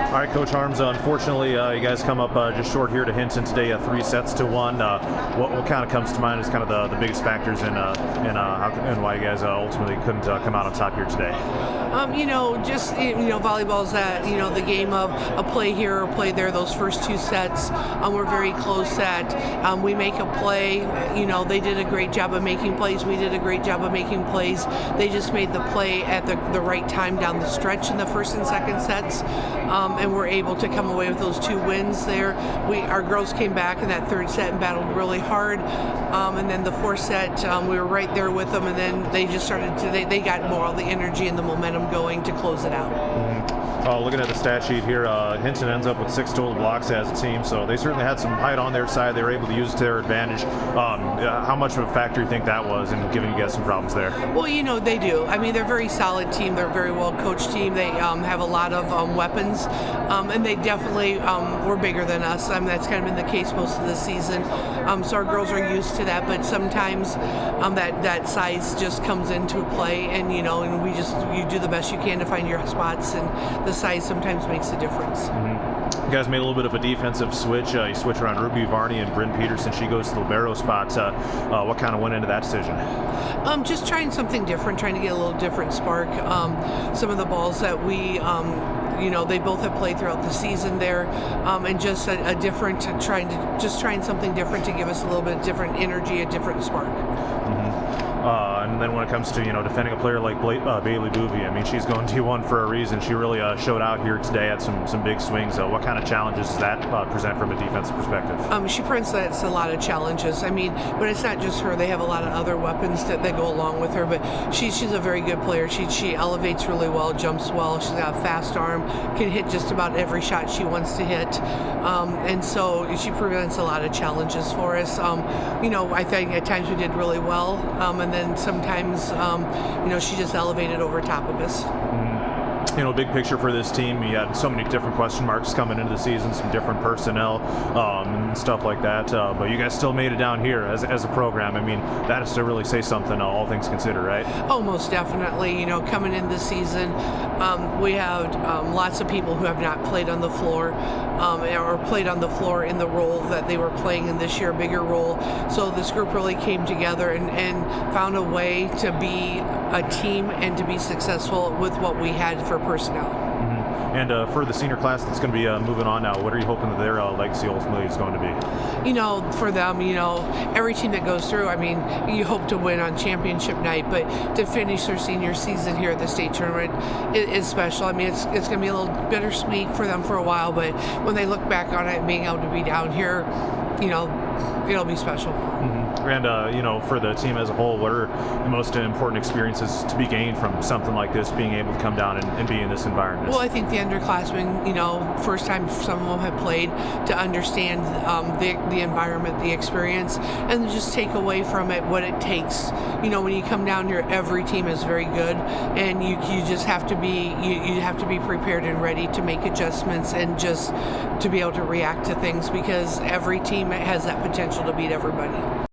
All right, Coach Harms, unfortunately, you guys come up just short here to Hinton today, 3-1. What kind of comes to mind is kind of the biggest factors in why you guys ultimately couldn't come out on top here today? Volleyball is that, the game of a play here or play there. Those first two sets, we're very close at. We make a play, they did a great job of making plays. We did a great job of making plays. They just made the play at the right time down the stretch in the first and second sets. And we're able to come away with those two wins there. Our girls came back in that third set and battled really hard. And then the fourth set, we were right there with them, and then they just started to, they got more of the energy and the momentum going to close it out. Mm-hmm. Looking at the stat sheet here, Hinton ends up with 6 total blocks as a team, so they certainly had some height on their side. They were able to use it to their advantage. How much of a factor do you think that was in giving you guys some problems there? Well, they do. I mean, they're a very solid team. They're a very well-coached team. They have a lot of weapons, and they definitely were bigger than us. That's kind of been the case most of the season. So our girls are used to that, but sometimes that size just comes into play, and you do the best you can to find your spots, and the size sometimes makes a difference. Mm-hmm. You guys made a little bit of a defensive switch. You switch around Ruby Varney and Bryn Peterson. She goes to the libero spot. What kind of went into that decision? Just trying something different, trying to get a little different spark. Some of the balls that we they both have played throughout the season there, and just trying something different to give us a little bit of different energy, a different spark. Mm-hmm. And then when it comes to defending a player like Bailey Boovie, I mean, she's going D1 for a reason. She really showed out here today at some big swings. What kind of challenges does that present from a defensive perspective? She presents a lot of challenges. I mean, but it's not just her. They have a lot of other weapons that go along with her. But she's a very good player. She elevates really well, jumps well. She's got a fast arm, can hit just about every shot she wants to hit, and so she presents a lot of challenges for us. I think at times we did really well, and then sometimes she just elevated over top of us. Big picture for this team, you had so many different question marks coming into the season, some different personnel and stuff like that, but you guys still made it down here as a program. I mean, that is to really say something, all things considered, right? Oh, most definitely. Coming in this season, we have lots of people who have not played on the floor or played on the floor in the role that they were playing in this year, a bigger role. So this group really came together and found a way to be a team and to be successful with what we had for personnel. Mm-hmm. And for the senior class that's going to be moving on now, what are you hoping that their legacy ultimately is going to be? For them, every team that goes through, I mean, you hope to win on championship night, but to finish their senior season here at the state tournament is special. I mean, it's going to be a little bittersweet for them for a while, but when they look back on it and being able to be down here, it'll be special. Mm-hmm. And, for the team as a whole, what are the most important experiences to be gained from something like this, being able to come down and be in this environment? Well, I think the underclassmen, first time some of them have played, to understand the environment, the experience, and just take away from it what it takes. When you come down here, every team is very good, and you just have to be you have to be prepared and ready to make adjustments and just to be able to react to things, because every team has that potential to beat everybody.